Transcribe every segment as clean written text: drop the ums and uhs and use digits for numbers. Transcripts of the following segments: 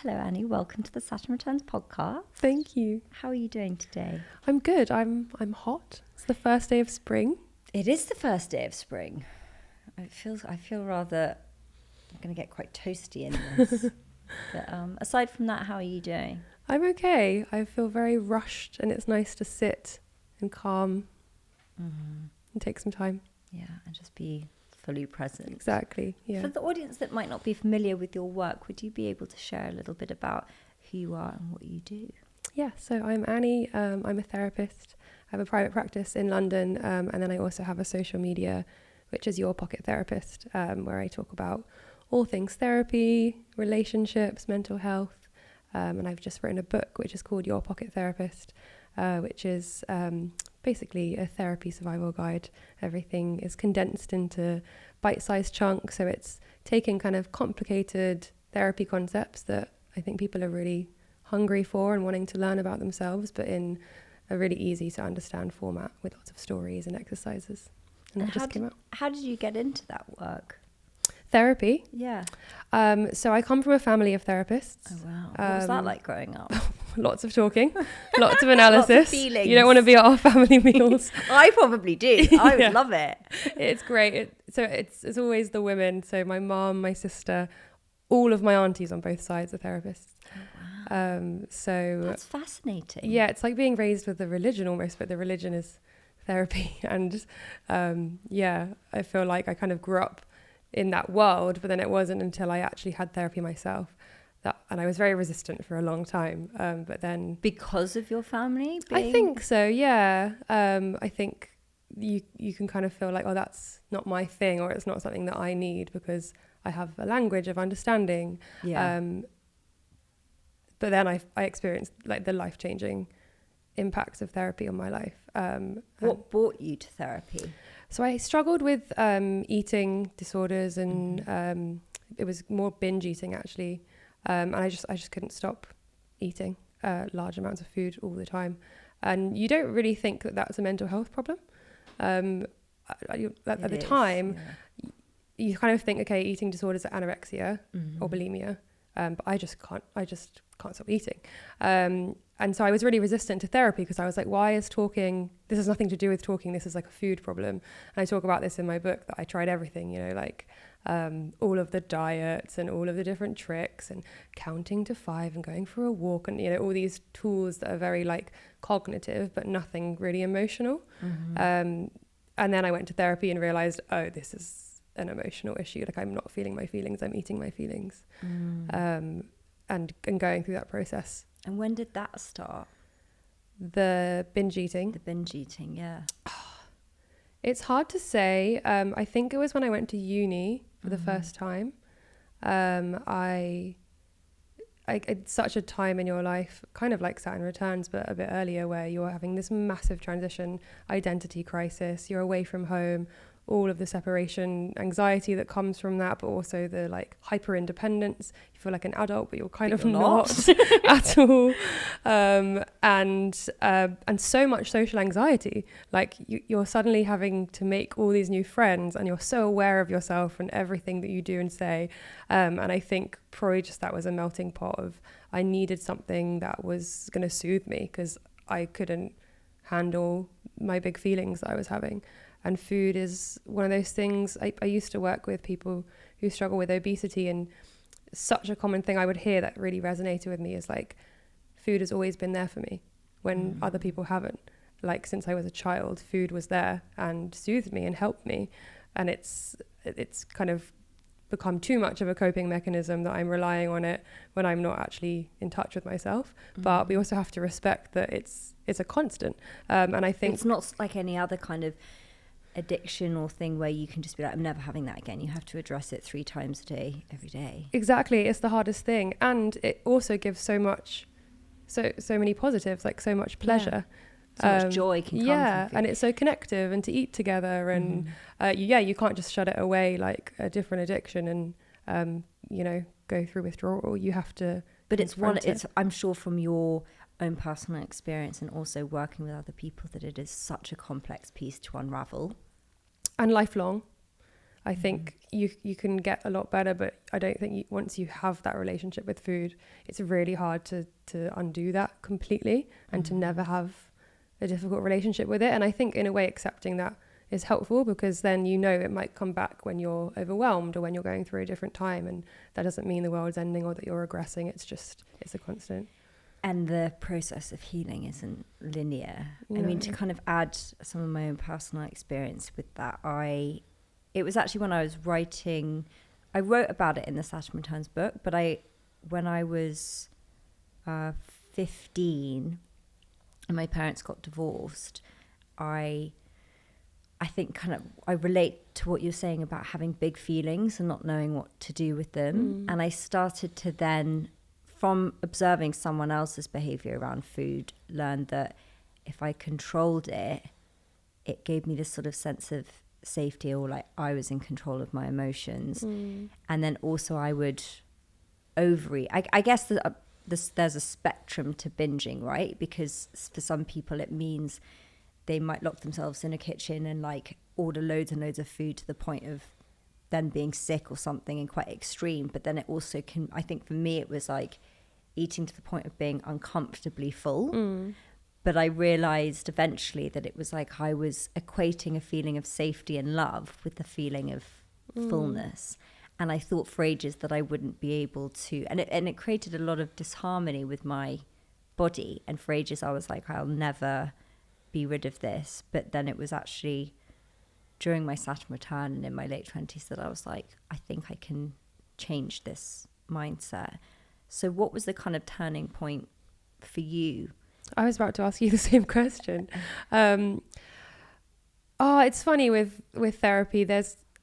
Hello, Annie. Welcome to the Saturn Returns podcast. Thank you. How are you doing today? I'm good. I'm hot. It's the first day of spring. It is the first day of spring. I feel rather. I'm going to get quite toasty in this. But aside from that, how are you doing? I'm okay. I feel very rushed, and it's nice to sit and calm and take some time. Yeah, and just be fully present. Exactly. Yeah. For the audience that might not be familiar with your work, would you be able to share a little bit about who you are and what you do? Yeah. So I'm Annie. I'm a therapist. I have a private practice in London, and then I also have a social media, which is Your Pocket Therapist, where I talk about all things therapy, relationships, mental health. And I've just written a book which is called Your Pocket Therapist, which is basically a therapy survival guide. Everything is condensed into bite-sized chunks. So it's taking kind of complicated therapy concepts that I think people are really hungry for and wanting to learn about themselves, but in a really easy to understand format with lots of stories and exercises. And that just came out. How did you get into that work? Therapy. Yeah. So I come from a family of therapists. Oh, wow. What was that like growing up? Lots of talking, lots of analysis. Lots of feelings. You don't want to be at our family meals. I probably do. I would love it. It's great. It's always the women. So my mum, my sister, all of my aunties on both sides are therapists. Oh, wow. So that's fascinating. Yeah, it's like being raised with the religion almost, but the religion is therapy. And I feel like I kind of grew up in that world, but then it wasn't until I actually had therapy myself and I was very resistant for a long time. But then because of your family, I think so. Yeah. I think you can kind of feel like, oh, that's not my thing, or it's not something that I need because I have a language of understanding. Yeah. But then I experienced like the life-changing impacts of therapy on my life. What brought you to therapy? So I struggled with eating disorders, and it was more binge eating actually, and I just couldn't stop eating large amounts of food all the time. And you don't really think that that's a mental health problem. At the time, you kind of think, okay, eating disorders are anorexia or bulimia, but I just can't stop eating. And so I was really resistant to therapy because I was like, why is talking, this has nothing to do with talking, this is like a food problem. And I talk about this in my book, that I tried everything, like all of the diets and all of the different tricks and counting to 5 and going for a walk and, all these tools that are very like cognitive, but nothing really emotional. And then I went to therapy and realized, oh, this is an emotional issue. Like I'm not feeling my feelings, I'm eating my feelings. And going through that process. And when did that start? The binge eating. The binge eating, yeah. It's hard to say. I think it was when I went to uni for the first time. It's such a time in your life, kind of like Saturn Returns, but a bit earlier, where you're having this massive transition, identity crisis. You're away from home, all of the separation anxiety that comes from that, but also the like hyper independence. You feel like an adult, but you're kind of not at all. And so much social anxiety. Like you're suddenly having to make all these new friends, and you're so aware of yourself and everything that you do and say. And I think probably just that was a melting pot of, I needed something that was going to soothe me because I couldn't handle my big feelings that I was having. And food is one of those things. I used to work with people who struggle with obesity, and such a common thing I would hear that really resonated with me is like, food has always been there for me when other people haven't. Like since I was a child, food was there and soothed me and helped me. And it's kind of become too much of a coping mechanism that I'm relying on it when I'm not actually in touch with myself. But we also have to respect that it's a constant. And I think it's not like any other kind of addiction or thing where you can just be like, I'm never having that again. You have to address it 3 times a day, every day. Exactly. It's the hardest thing. And it also gives so many positives, like so much pleasure. So much joy can come from food. And it's so connective, and to eat together, and you can't just shut it away like a different addiction and go through withdrawal. You have to. But it's I'm sure from your own personal experience and also working with other people that it is such a complex piece to unravel. And lifelong. I think you can get a lot better, but I don't think once you have that relationship with food, it's really hard to undo that completely and to never have a difficult relationship with it. And I think in a way accepting that is helpful, because then you know it might come back when you're overwhelmed or when you're going through a different time, and that doesn't mean the world's ending or that you're regressing. It's a constant. And the process of healing isn't linear. No. I mean, to kind of add some of my own personal experience with that, it was actually when I was writing, I wrote about it in the Saturn Returns book, but when I was 15 and my parents got divorced, I think kind of I relate to what you're saying about having big feelings and not knowing what to do with them. And I started to then, from observing someone else's behavior around food, learn that if I controlled it, it gave me this sort of sense of safety, or like I was in control of my emotions. And then also I would overeat. I guess there's a spectrum to binging, right? Because for some people it means they might lock themselves in a kitchen and like order loads and loads of food to the point of then being sick or something, and quite extreme. But then it also can, I think for me it was like eating to the point of being uncomfortably full. But I realized eventually that it was like I was equating a feeling of safety and love with the feeling of fullness. And I thought for ages that I wouldn't be able to, and it created a lot of disharmony with my body. And for ages I was like, I'll never be rid of this. But then it was actually during my Saturn return and in my late 20s that I was like, I think I can change this mindset. So what was the kind of turning point for you? I was about to ask you the same question. It's funny with therapy.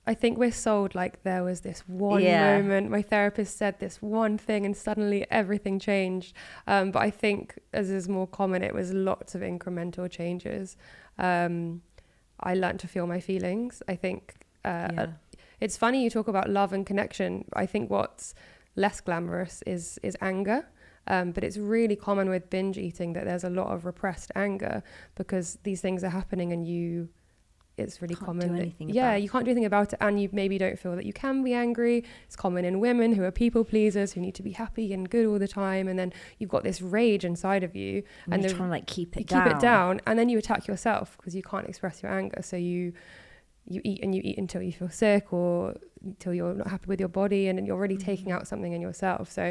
I think we're sold like there was this one moment. My therapist said this one thing and suddenly everything changed. But I think, as is more common, it was lots of incremental changes. I learned to feel my feelings. I think it's funny you talk about love and connection. I think what's less glamorous is anger. But it's really common with binge eating that there's a lot of repressed anger, because these things are happening and it's really common. You can't do anything about it, and you maybe don't feel that you can be angry. It's common in women who are people pleasers, who need to be happy and good all the time, and then you've got this rage inside of you, and you're trying to like keep it down, and then you attack yourself because you can't express your anger. So you eat until you feel sick or until you're not happy with your body, and you're really taking out something in yourself. So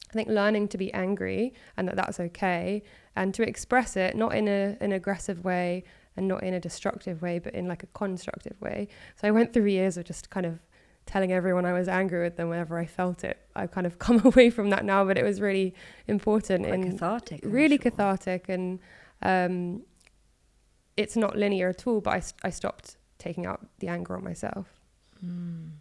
I think learning to be angry and that's okay, and to express it not in an aggressive way and not in a destructive way, but in like a constructive way. So I went through years of just kind of telling everyone I was angry with them whenever I felt it. I've kind of come away from that now, but it was really important. Cathartic, and it's not linear at all, but I stopped taking out the anger on myself. And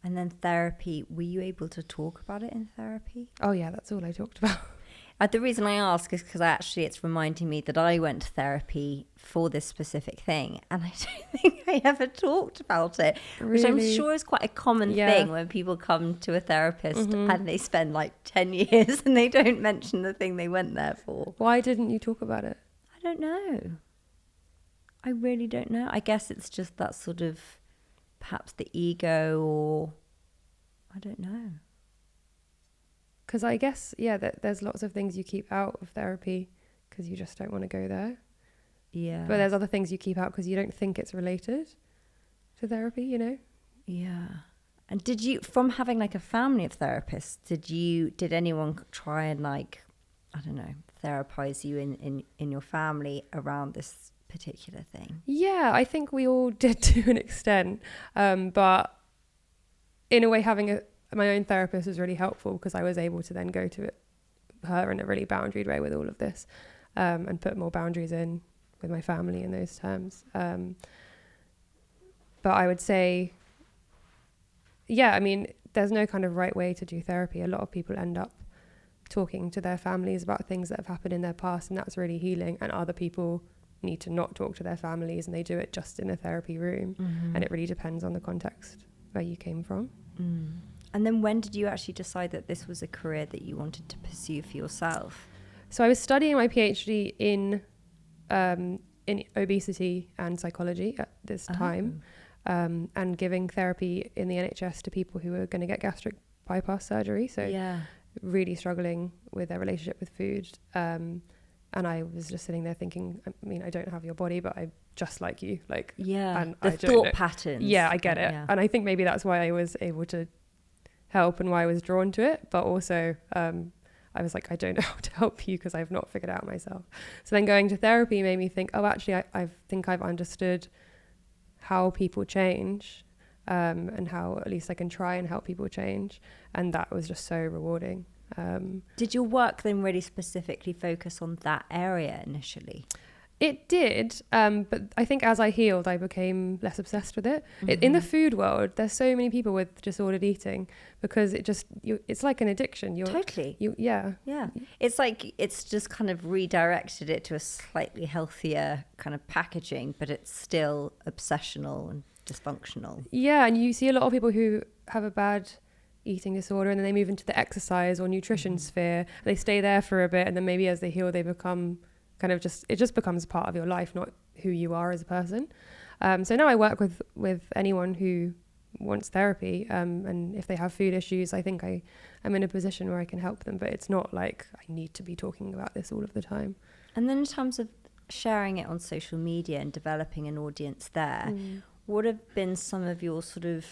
then therapy, were you able to talk about it in therapy? Oh yeah, that's all I talked about. The reason I ask is because it's reminding me that I went to therapy for this specific thing, and I don't think I ever talked about it, which I'm sure is quite a common thing when people come to a therapist and they spend like 10 years and they don't mention the thing they went there for. Why didn't you talk about it? I don't know. I really don't know. I guess it's just that sort of perhaps the ego, or I don't know. Because I guess, that there's lots of things you keep out of therapy because you just don't want to go there. Yeah. But there's other things you keep out because you don't think it's related to therapy, you know? Yeah. And did you, from having like a family of therapists, did anyone try and like, I don't know, therapize you in your family around this particular thing? Yeah, I think we all did to an extent. But in a way, having my own therapist was really helpful, because I was able to then go to her in a really boundaried way with all of this, and put more boundaries in with my family in those terms. But I would say, I mean, there's no kind of right way to do therapy. A lot of people end up talking to their families about things that have happened in their past, and that's really healing. And other people need to not talk to their families, and they do it just in a therapy room. And it really depends on the context where you came from. And then when did you actually decide that this was a career that you wanted to pursue for yourself? So I was studying my PhD in obesity and psychology at this time. and giving therapy in the NHS to people who are going to get gastric bypass surgery. So really struggling with their relationship with food. And I was just sitting there thinking, I mean, I don't have your body, but I'm just like you. Like, and the thought patterns. Yeah, I get it. Yeah. And I think maybe that's why I was able to help and why I was drawn to it. But also, I was like, I don't know how to help you because I've not figured it out myself. So then going to therapy made me think, oh, actually, I think I've understood how people change, and how at least I can try and help people change. And that was just so rewarding. Did your work then really specifically focus on that area initially? It did, but I think as I healed, I became less obsessed with it. In the food world, there's so many people with disordered eating because it's like an addiction. Totally. Yeah. It's like it's just kind of redirected it to a slightly healthier kind of packaging, but it's still obsessional and dysfunctional. Yeah, and you see a lot of people who have a bad eating disorder and then they move into the exercise or nutrition sphere. They stay there for a bit, and then maybe as they heal, they become kind of it just becomes part of your life, not who you are as a person. So now I work with anyone who wants therapy, and if they have food issues, I think I'm in a position where I can help them, but it's not like I need to be talking about this all of the time. And then in terms of sharing it on social media and developing an audience there, what have been some of your sort of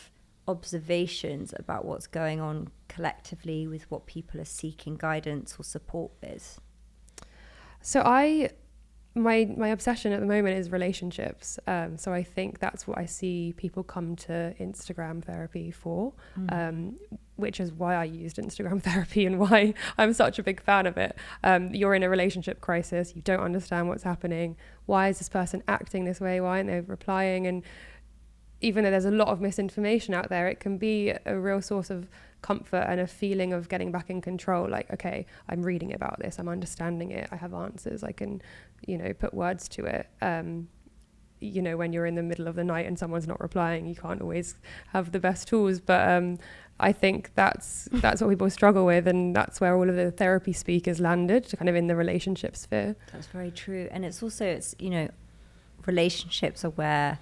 observations about what's going on collectively with what people are seeking guidance or support with? So my obsession at the moment is relationships. So I think that's what I see people come to Instagram therapy for, which is why I used Instagram therapy and why I'm such a big fan of it. You're in a relationship crisis. You don't understand what's happening. Why is this person acting this way? Why aren't they replying? And even though there's a lot of misinformation out there, it can be a real source of comfort and a feeling of getting back in control. Like, okay, I'm reading about this, I'm understanding it, I have answers, I can, put words to it. When you're in the middle of the night and someone's not replying, you can't always have the best tools. But I think that's what people struggle with, and that's where all of the therapy speak is landed, kind of in the relationship sphere. That's very true. And it's relationships are where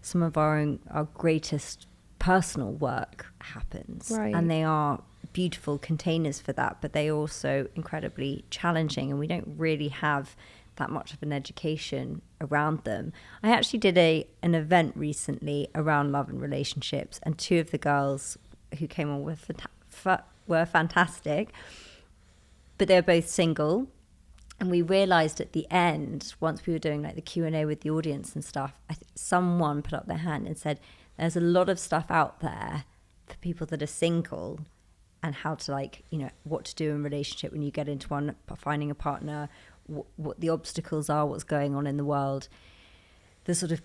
some of our greatest personal work happens, right. And they are beautiful containers for that, but they are also incredibly challenging, and we don't really have that much of an education around them. I actually did an event recently around love and relationships, and two of the girls who came on were fantastic, but they were both single. And we realised at the end, once we were doing like the Q&A with the audience and stuff, someone put up their hand and said, there's a lot of stuff out there for people that are single, and how to what to do in a relationship when you get into one, finding a partner, what the obstacles are, what's going on in the world, the sort of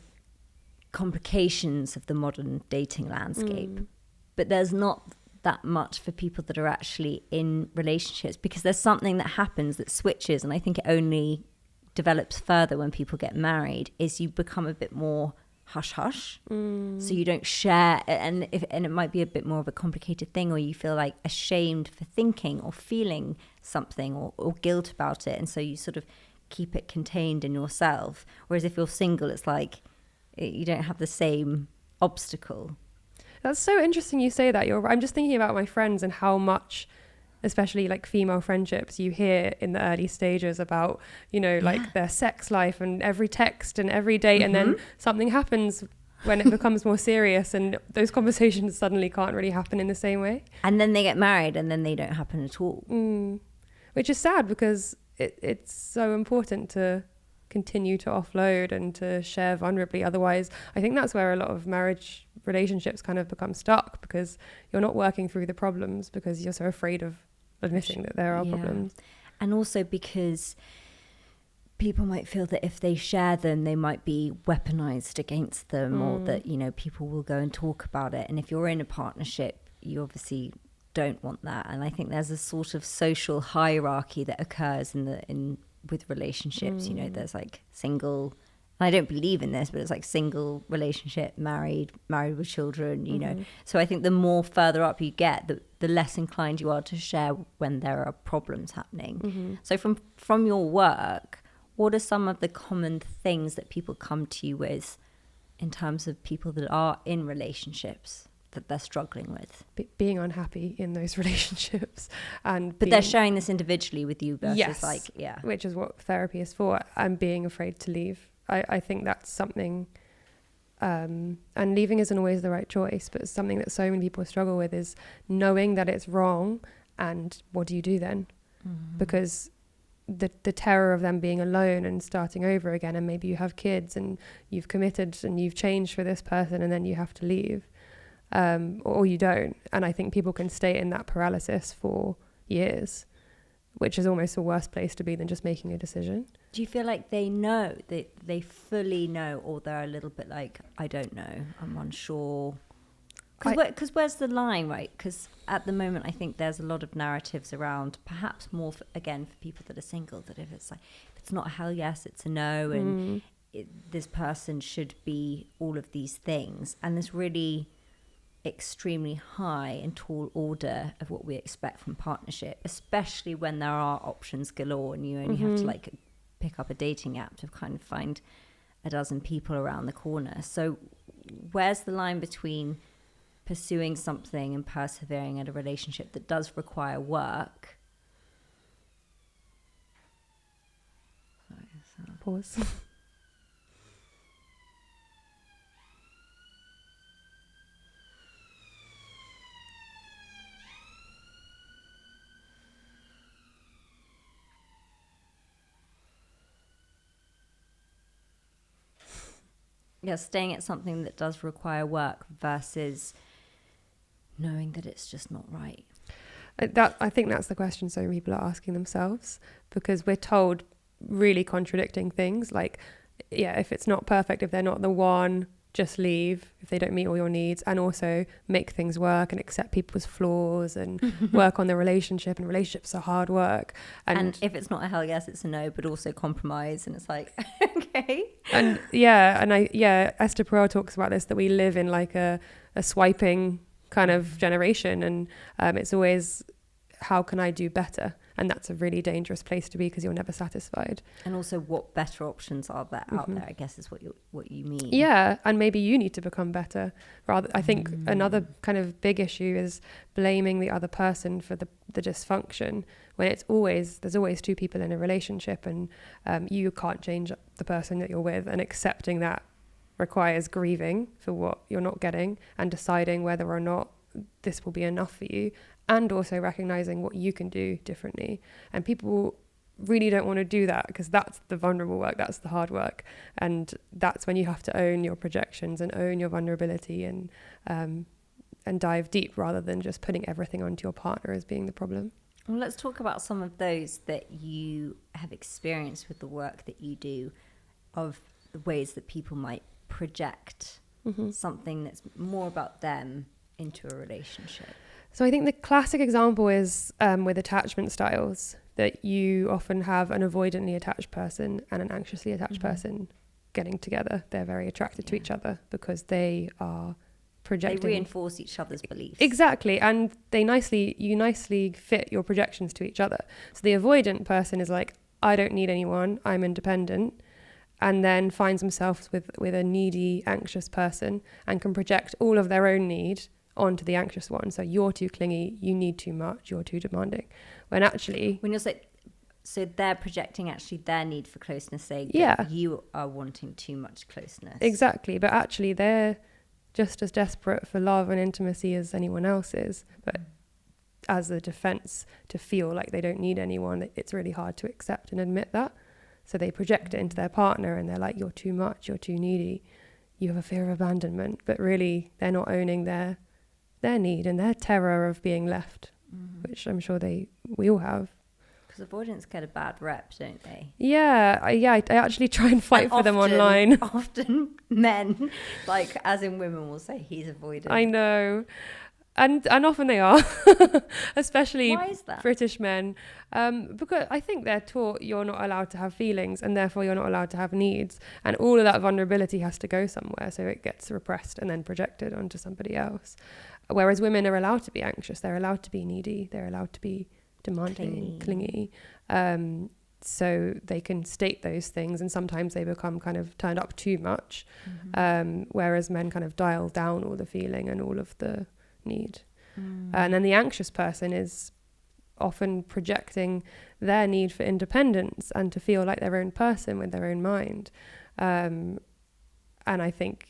complications of the modern dating landscape. But there's not that much for people that are actually in relationships, because there's something that happens that switches, and I think it only develops further when people get married, is you become a bit more hush-hush. So you don't share, and it might be a bit more of a complicated thing, or you feel like ashamed for thinking or feeling something, or guilt about it, and so you sort of keep it contained in yourself. Whereas if you're single, it's like you don't have the same obstacle. That's so interesting you say that. I'm just thinking about my friends and how much, especially like female friendships, you hear in the early stages about, like their sex life and every text and every date, and then something happens when it becomes more serious, and those conversations suddenly can't really happen in the same way. And then they get married and then they don't happen at all. Which is sad, because it's so important to continue to offload and to share vulnerably. Otherwise, I think that's where a lot of marriage relationships kind of become stuck, because you're not working through the problems because you're so afraid of admitting that there are problems. And also because people might feel that if they share them, they might be weaponized against them, or that, people will go and talk about it. And if you're in a partnership, you obviously don't want that. And I think there's a sort of social hierarchy that occurs with relationships. There's like single, and I don't believe in this, but it's like single relationship, married with children, So I think the more further up you get, the less inclined you are to share when there are problems happening. So from your work, what are some of the common things that people come to you with in terms of people that are in relationships that they're struggling with? Being unhappy in those relationships, but they're sharing this individually with you versus yes, which is what therapy is for, and being afraid to leave. I think that's something, and leaving isn't always the right choice, but something that so many people struggle with is knowing that it's wrong, and what do you do then? Because the terror of them being alone and starting over again, and maybe you have kids and you've committed and you've changed for this person, and then you have to leave, or you don't. And I think people can stay in that paralysis for years, which is almost a worse place to be than just making a decision. Do you feel like they know, that they fully know, or they're a little bit like, I don't know, I'm unsure? Because where's the line, right? Because at the moment, I think there's a lot of narratives around, perhaps more, for people that are single, that if it's not a hell yes, it's a no, and this person should be all of these things. And this really extremely high and tall order of what we expect from partnership, especially when there are options galore and you only have to pick up a dating app to kind of find a dozen people around the corner. So where's the line between pursuing something and persevering in a relationship that does require work? Pause. Yeah, staying at something that does require work versus knowing that it's just not right. I think that's the question so many people are asking themselves, because we're told really contradicting things like, yeah, if it's not perfect, if they're not the one, just leave if they don't meet all your needs, and also make things work and accept people's flaws and work on the relationship, and relationships are hard work. And if it's not a hell yes, it's a no, but also compromise. And it's like, okay. And Esther Perel talks about this, that we live in like a swiping kind of generation, and it's always, how can I do better? And that's a really dangerous place to be, because you're never satisfied. And also, what better options are there out there, I guess, is what you mean. Yeah, and maybe you need to become better. I think another kind of big issue is blaming the other person for the dysfunction, when there's always two people in a relationship, and you can't change the person that you're with, and accepting that requires grieving for what you're not getting and deciding whether or not this will be enough for you, and also recognizing what you can do differently. And people really don't want to do that, because that's the vulnerable work, that's the hard work, and that's when you have to own your projections and own your vulnerability, and dive deep, rather than just putting everything onto your partner as being the problem. Well, let's talk about some of those that you have experienced with the work that you do, of the ways that people might project something that's more about them into a relationship. So I think the classic example is with attachment styles, that you often have an avoidantly attached person and an anxiously attached person getting together. They're very attracted to each other because they are projecting. They reinforce each other's beliefs. Exactly. And you nicely fit your projections to each other. So the avoidant person is like, I don't need anyone, I'm independent, and then finds themselves with a needy, anxious person, and can project all of their own need onto the anxious one. So you're too clingy, you need too much, you're too demanding. When you're so they're projecting actually their need for closeness, saying that you are wanting too much closeness. Exactly. But actually they're just as desperate for love and intimacy as anyone else is. But as a defense to feel like they don't need anyone, it's really hard to accept and admit that. So they project it into their partner, and they're like, you're too much, you're too needy, you have a fear of abandonment. But really they're not owning their need and their terror of being left, which I'm sure we all have. Because avoidants get a bad rep, don't they? Yeah, I actually try and fight for them online. Often men, like as in women, will say he's avoidant. I know. And often they are, especially British men, because I think they're taught you're not allowed to have feelings, and therefore you're not allowed to have needs, and all of that vulnerability has to go somewhere, so it gets repressed and then projected onto somebody else. Whereas women are allowed to be anxious, they're allowed to be needy, they're allowed to be demanding, clingy. so they can state those things, and sometimes they become kind of turned up too much, whereas men kind of dial down all the feeling and all of the need. And then the anxious person is often projecting their need for independence and to feel like their own person with their own mind. And I think,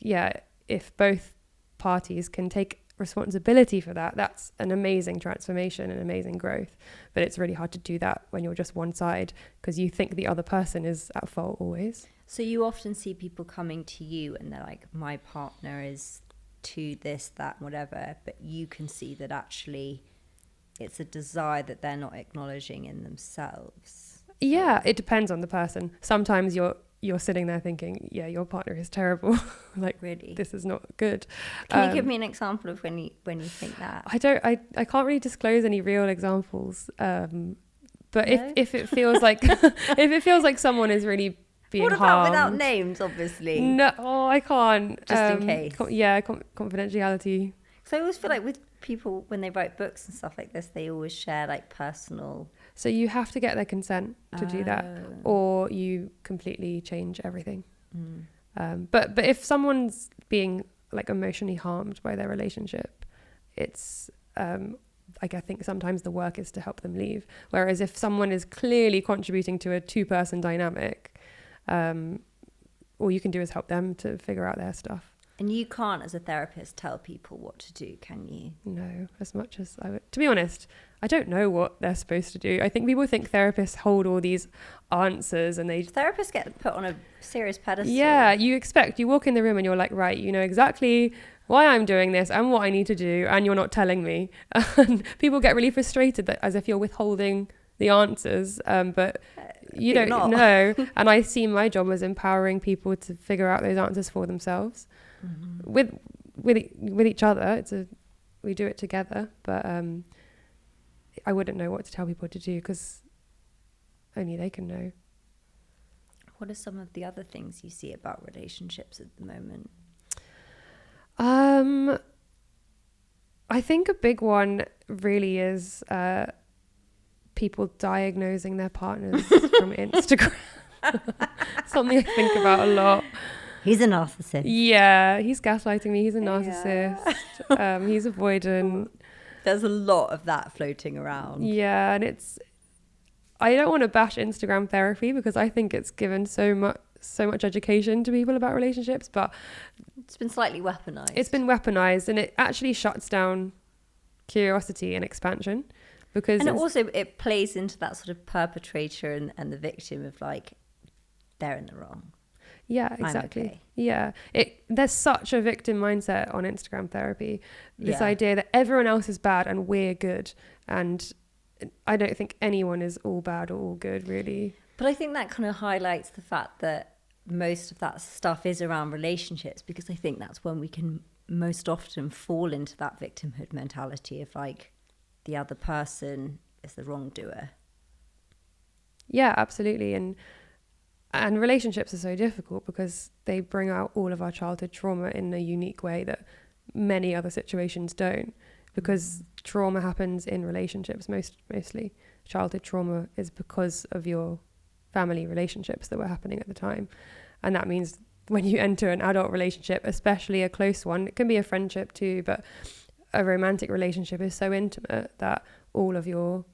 if both parties can take responsibility for that, that's an amazing transformation and amazing growth. But it's really hard to do that when you're just one side, because you think the other person is at fault always. So you often see people coming to you and they're like, my partner is to this, that, whatever, but you can see that actually it's a desire that they're not acknowledging in themselves. Yeah, it depends on the person. Sometimes you're sitting there thinking, yeah, your partner is terrible. Like, really, this is not good. Can you give me an example of when you think that? I can't really disclose any real examples. But no? if it feels like if it feels like someone is really being harmed. What about without names, obviously? No, I can't. Just in case. Confidentiality. So I always feel like with people, when they write books and stuff like this, they always share like personal. So you have to get their consent to do that, or you completely change everything. But if someone's being like emotionally harmed by their relationship, it's I think sometimes the work is to help them leave. Whereas if someone is clearly contributing to a 2-person dynamic, all you can do is help them to figure out their stuff. And you can't, as a therapist, tell people what to do, can you? No, as much as I would. To be honest, I don't know what they're supposed to do. I think people think therapists hold all these answers, and therapists get put on a serious pedestal. Yeah, you walk in the room and you're like, right, you know exactly why I'm doing this and what I need to do, and you're not telling me. And people get really frustrated that as if you're withholding the answers, but you don't know. And I see my job as empowering people to figure out those answers for themselves. With each other. We do it together, but I wouldn't know what to tell people to do because only they can know. What are some of the other things you see about relationships at the moment? I think a big one really is people diagnosing their partners from Instagram. Something I think about a lot. He's a narcissist. Yeah, he's gaslighting me. He's a narcissist. He's avoidant. There's a lot of that floating around. Yeah, and I don't want to bash Instagram therapy because I think it's given so much education to people about relationships, but it's been slightly weaponized. It's been weaponized, and it actually shuts down curiosity and expansion because it plays into that sort of perpetrator and the victim of like, they're in the wrong. Yeah, exactly. Okay. Yeah. There's such a victim mindset on Instagram therapy. This idea that everyone else is bad and we're good. And I don't think anyone is all bad or all good, really. But I think that kind of highlights the fact that most of that stuff is around relationships, because I think that's when we can most often fall into that victimhood mentality of like the other person is the wrongdoer. Yeah, absolutely. And relationships are so difficult because they bring out all of our childhood trauma in a unique way that many other situations don't, because trauma happens in relationships mostly. Childhood trauma is because of your family relationships that were happening at the time. And that means when you enter an adult relationship, especially a close one, it can be a friendship too, but a romantic relationship is so intimate that all of your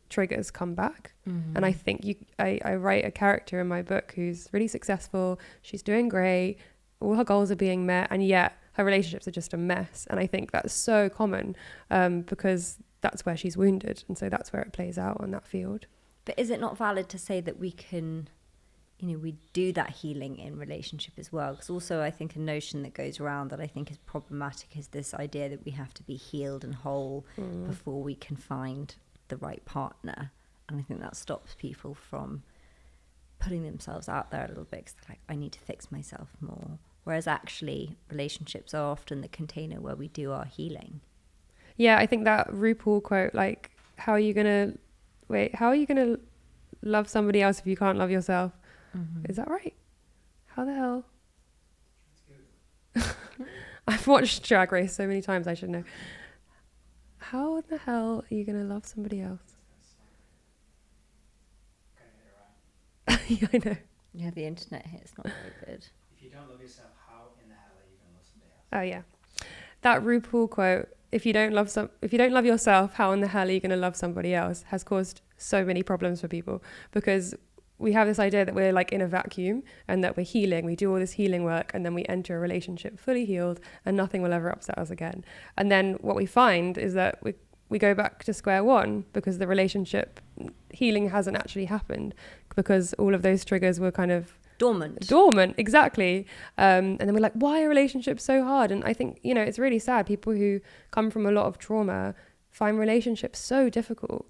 triggers come back. And I think I write a character in my book who's really successful, she's doing great, all her goals are being met, and yet her relationships are just a mess. And I think that's so common because that's where she's wounded, and so that's where it plays out on that field. But is it not valid to say that we can, we do that healing in relationship as well? Because also I think a notion that goes around that I think is problematic is this idea that we have to be healed and whole before we can find the right partner. And I think that stops people from putting themselves out there a little bit, because they're like, I need to fix myself more. Whereas actually relationships are often the container where we do our healing. Yeah, I think that RuPaul quote, like, how are you gonna love somebody else if you can't love yourself? Is that right? How the hell? I've watched Drag Race so many times, I should know. How the hell are you gonna love somebody else? Yeah, I know. Yeah, the internet here is not very good. If you don't love yourself, how in the hell are you going to love somebody else? Oh yeah, that RuPaul quote, if you don't love yourself, how in the hell are you going to love somebody else, has caused so many problems for people, because we have this idea that we're like in a vacuum and that we're healing. We do all this healing work and then we enter a relationship fully healed and nothing will ever upset us again. And then what we find is that we go back to square one because the relationship healing hasn't actually happened, because all of those triggers were kind of dormant, exactly. And then we're like, why are relationships so hard? And I think, it's really sad. People who come from a lot of trauma find relationships so difficult.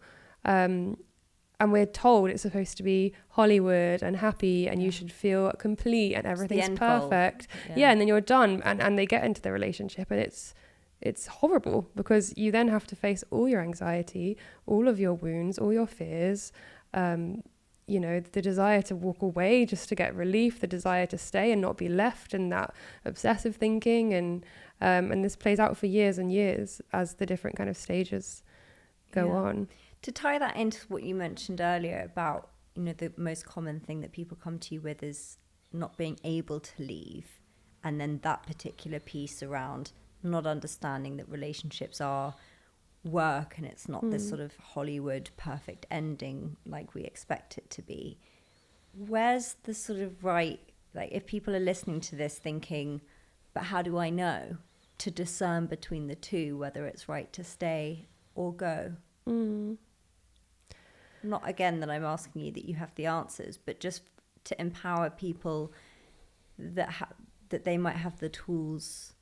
And we're told it's supposed to be Hollywood and happy and you should feel complete and everything's perfect. Yeah, and then you're done. And they get into the relationship and it's horrible, because you then have to face all your anxiety, all of your wounds, all your fears, the desire to walk away just to get relief, the desire to stay and not be left in that obsessive thinking. And this plays out for years and years as the different kind of stages go on. To tie that into what you mentioned earlier about, the most common thing that people come to you with is not being able to leave. And then that particular piece around not understanding that relationships are work and it's not this sort of Hollywood perfect ending like we expect it to be. Where's the sort of right, like if people are listening to this thinking, but how do I know to discern between the two, whether it's right to stay or go? Not again that I'm asking you that you have the answers, but just to empower people that they might have the tools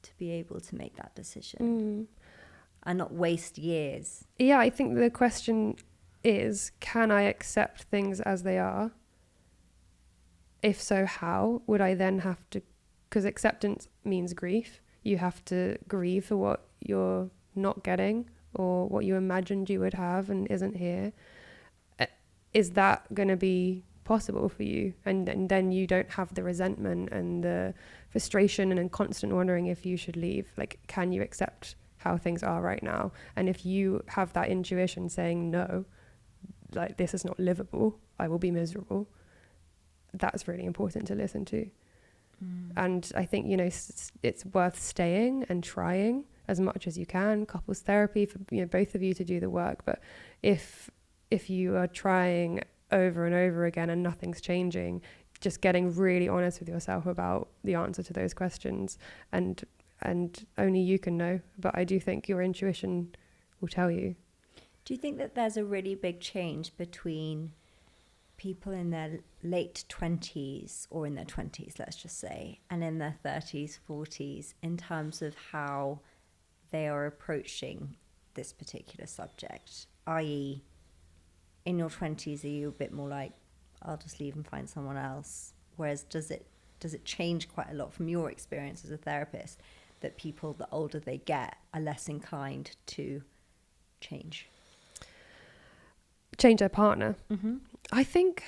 to be able to make that decision and not waste years. Yeah, I think the question is, can I accept things as they are? If so, how? Would I then have to, because acceptance means grief. You have to grieve for what you're not getting or what you imagined you would have and isn't here. Is that going to be possible for you? And then you don't have the resentment and the frustration and constant wondering if you should leave. Like, can you accept how things are right now? And if you have that intuition saying, no, like this is not livable, I will be miserable, that's really important to listen to. And I think, it's worth staying and trying as much as you can. Couples therapy for both of you to do the work. But if you are trying over and over again and nothing's changing, just getting really honest with yourself about the answer to those questions, and only you can know. But I do think your intuition will tell you. Do you think that there's a really big change between people in their late 20s or in their 20s, let's just say, and in their 30s, 40s in terms of how they are approaching this particular subject? I.e., in your 20s, are you a bit more like, I'll just leave and find someone else? Whereas does it change quite a lot from your experience as a therapist that people, the older they get, are less inclined to change their partner? I think,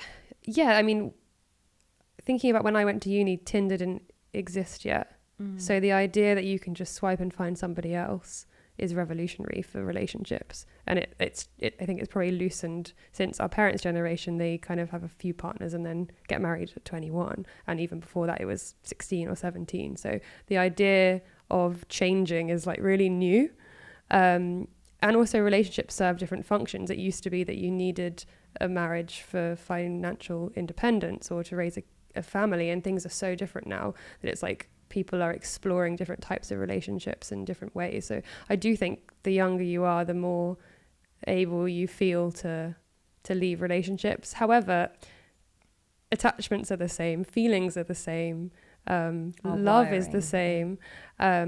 thinking about when I went to uni, Tinder didn't exist yet. So the idea that you can just swipe and find somebody else is revolutionary for relationships. And I think it's probably loosened since our parents' generation. They kind of have a few partners and then get married at 21. And even before that, it was 16 or 17. So the idea of changing is like really new. And also relationships serve different functions. It used to be that you needed a marriage for financial independence or to raise a family, and things are so different now that it's like people are exploring different types of relationships in different ways. So I do think the younger you are, the more able you feel to leave relationships. However, attachments are the same, feelings are the same, love is the same,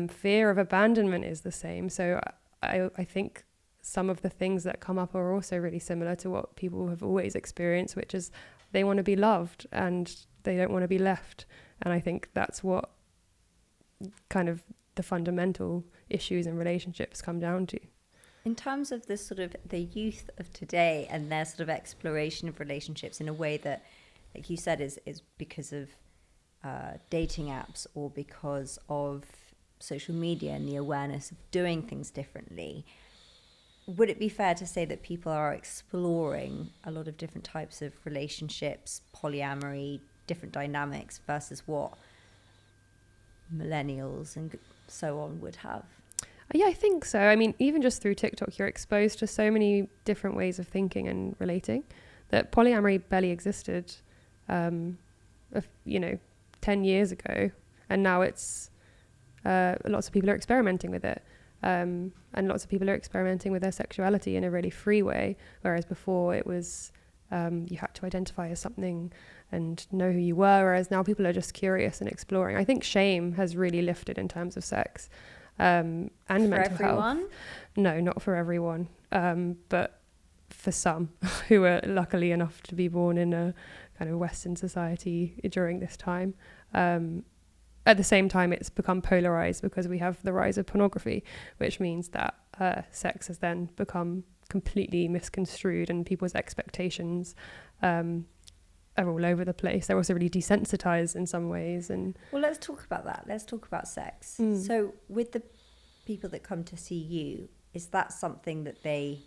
fear of abandonment is the same. So I think some of the things that come up are also really similar to what people have always experienced, which is they want to be loved and they don't want to be left. And I think that's what kind of the fundamental issues in relationships come down to. In terms of this sort of the youth of today and their sort of exploration of relationships in a way that, like you said, is because of dating apps or because of social media and the awareness of doing things differently, would it be fair to say that people are exploring a lot of different types of relationships, polyamory, different dynamics versus what millennials and so on would have? Yeah, I think so. I mean, even just through TikTok, you're exposed to so many different ways of thinking and relating that polyamory barely existed, 10 years ago. And now it's, lots of people are experimenting with it. And lots of people are experimenting with their sexuality in a really free way. Whereas before it was, you had to identify as something and know who you were. Whereas now people are just curious and exploring. I think shame has really lifted in terms of sex. And for mental everyone? health. No, not for everyone, but for some who are luckily enough to be born in a kind of Western society during this time. At the same time, it's become polarized because we have the rise of pornography, which means that sex has then become completely misconstrued and people's expectations are all over the place. They're also really desensitized in some ways. And well, let's talk about that. Let's talk about sex. So with the people that come to see you, is that something that they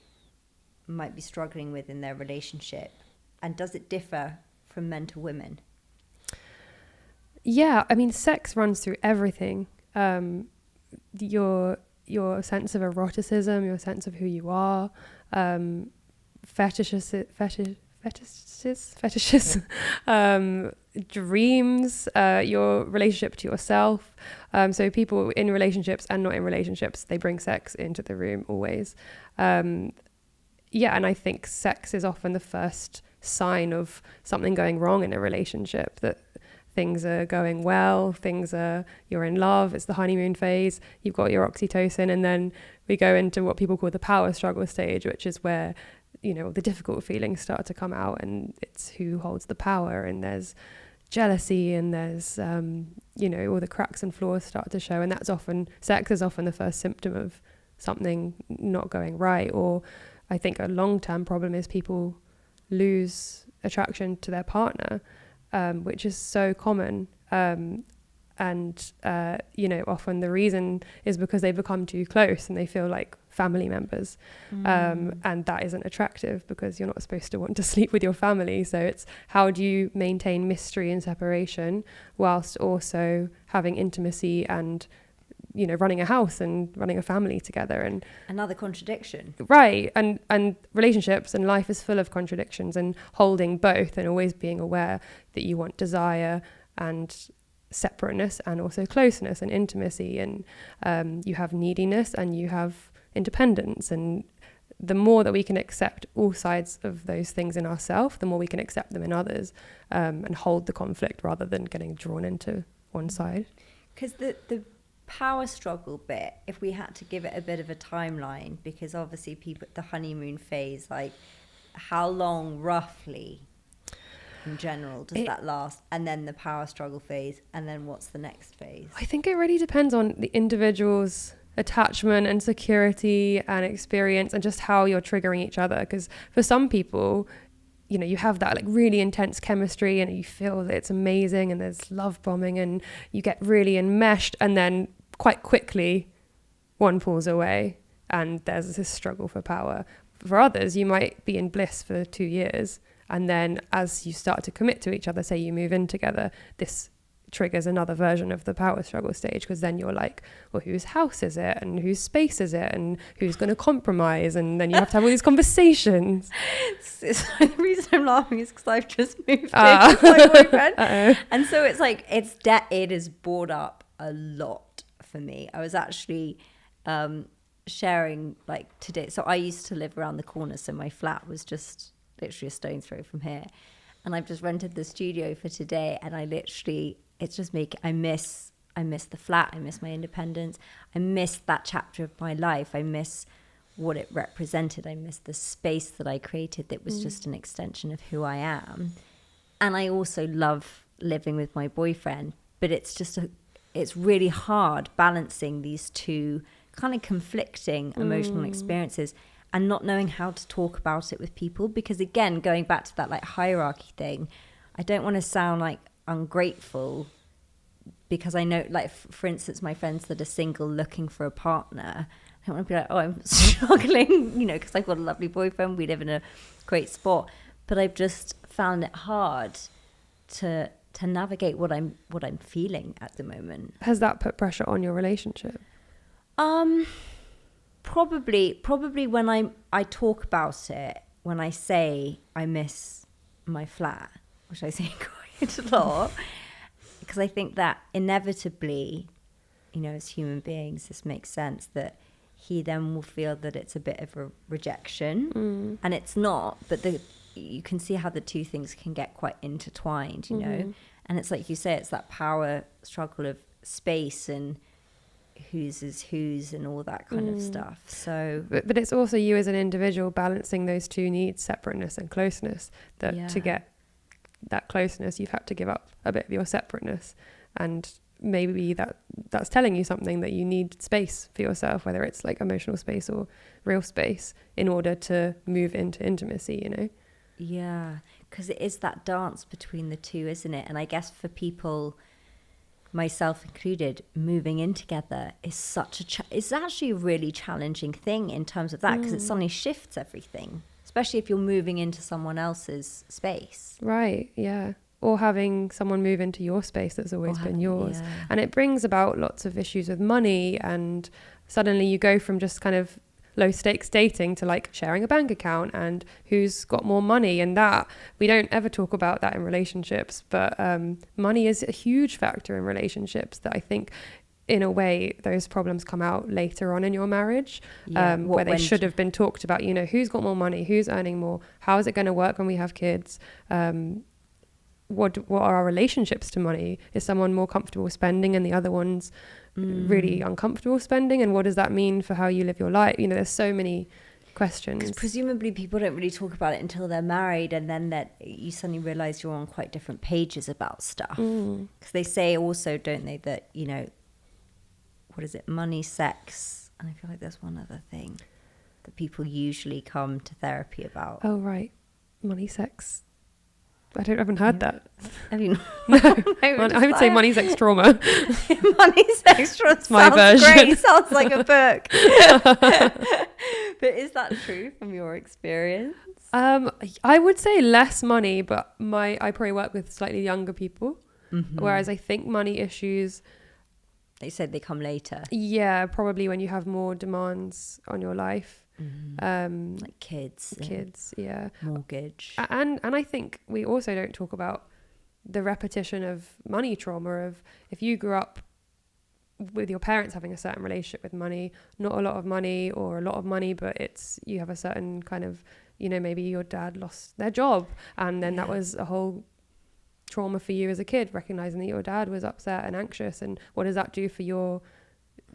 might be struggling with in their relationship? And does it differ from men to women? Yeah, I mean, sex runs through everything. Your sense of eroticism, your sense of who you are, fetishes, dreams, your relationship to yourself. So people in relationships and not in relationships, they bring sex into the room always. And I think sex is often the first sign of something going wrong in a relationship, that things are going well, you're in love, it's the honeymoon phase, you've got your oxytocin, and then we go into what people call the power struggle stage, which is where the difficult feelings start to come out, and it's who holds the power, and there's jealousy, and there's all the cracks and flaws start to show, and sex is often the first symptom of something not going right. Or I think a long-term problem is people lose attraction to their partner, which is so common, and often the reason is because they become too close and they feel like family members, and that isn't attractive because you're not supposed to want to sleep with your family. So it's how do you maintain mystery and separation whilst also having intimacy and running a house and running a family together. And another contradiction, right? And relationships and life is full of contradictions, and holding both and always being aware that you want desire and separateness and also closeness and intimacy, and you have neediness and you have independence. And the more that we can accept all sides of those things in ourselves, the more we can accept them in others, and hold the conflict rather than getting drawn into one side. Because the power struggle bit, if we had to give it a bit of a timeline, because obviously people, the honeymoon phase, like how long roughly in general does that last, and then the power struggle phase, and then what's the next phase? I think it really depends on the individual's attachment and security and experience, and just how you're triggering each other. Because for some people, you have that like really intense chemistry and you feel that it's amazing and there's love bombing and you get really enmeshed, and then quite quickly one pulls away and there's this struggle for power. For others, you might be in bliss for 2 years, and then as you start to commit to each other, say you move in together, this triggers another version of the power struggle stage, because then you're like, well, whose house is it and whose space is it and who's going to compromise, and then you have to have all these conversations. The reason I'm laughing is because I've just moved in with my boyfriend. And so it's like it is brought up a lot for me. I was actually sharing like today, so I used to live around the corner, so my flat was just literally a stone's throw from here, and I've just rented the studio for today, and it's just I miss the flat, I miss my independence, I miss that chapter of my life, I miss what it represented, I miss the space that I created that was just an extension of who I am. And I also love living with my boyfriend, but it's really hard balancing these two kind of conflicting emotional experiences and not knowing how to talk about it with people, because again, going back to that like hierarchy thing, I don't want to sound like ungrateful, because I know, like, for instance, my friends that are single looking for a partner, I don't want to be like, oh, I'm struggling, you know, because I've got a lovely boyfriend. We live in a great spot. But I've just found it hard to navigate what I'm feeling at the moment. Has that put pressure on your relationship? Probably when I talk about it, when I say I miss my flat, which I say quite a lot, because I think that inevitably, you know, as human beings, this makes sense that he then will feel that it's a bit of a rejection, and it's not, but you can see how the two things can get quite intertwined, you know, and it's like you say, it's that power struggle of space and whose is whose and all that kind of stuff. So but it's also you as an individual balancing those two needs, separateness and closeness, that to get that closeness you've had to give up a bit of your separateness, and maybe that's telling you something, that you need space for yourself, whether it's like emotional space or real space, in order to move into intimacy, you know. Yeah, because it is that dance between the two, isn't it? And I guess for people, myself included, moving in together is such it's actually a really challenging thing in terms of that, because it suddenly shifts everything, especially if you're moving into someone else's space. Right, yeah. Or having someone move into your space that's always been yours. Yeah. And it brings about lots of issues with money, and suddenly you go from just kind of low stakes dating to like sharing a bank account and who's got more money, and that we don't ever talk about that in relationships, but money is a huge factor in relationships, that I think in a way those problems come out later on in your marriage, where they should have been talked about, you know, who's got more money, who's earning more, how is it going to work when we have kids, what are our relationships to money, is someone more comfortable spending and the other one's really uncomfortable spending, and what does that mean for how you live your life? You know, there's so many questions. Because presumably people don't really talk about it until they're married, and then that you suddenly realize you're on quite different pages about stuff. Because they say also, don't they, that, you know, what is it, money, sex, and I feel like there's one other thing that people usually come to therapy about. Oh right, money, sex. I haven't heard that. I mean, no, I would say money, sex, trauma. Money, sex, trauma. It's my version. Great. Sounds like a book. But is that true from your experience? I would say less money, but I probably work with slightly younger people, whereas I think money issues, they said they come later. Yeah, probably when you have more demands on your life. Like kids, yeah, mortgage, and I think we also don't talk about the repetition of money trauma, of if you grew up with your parents having a certain relationship with money, not a lot of money or a lot of money, but you have a certain kind of, you know, maybe your dad lost their job, and then that was a whole trauma for you as a kid, recognizing that your dad was upset and anxious, and what does that do for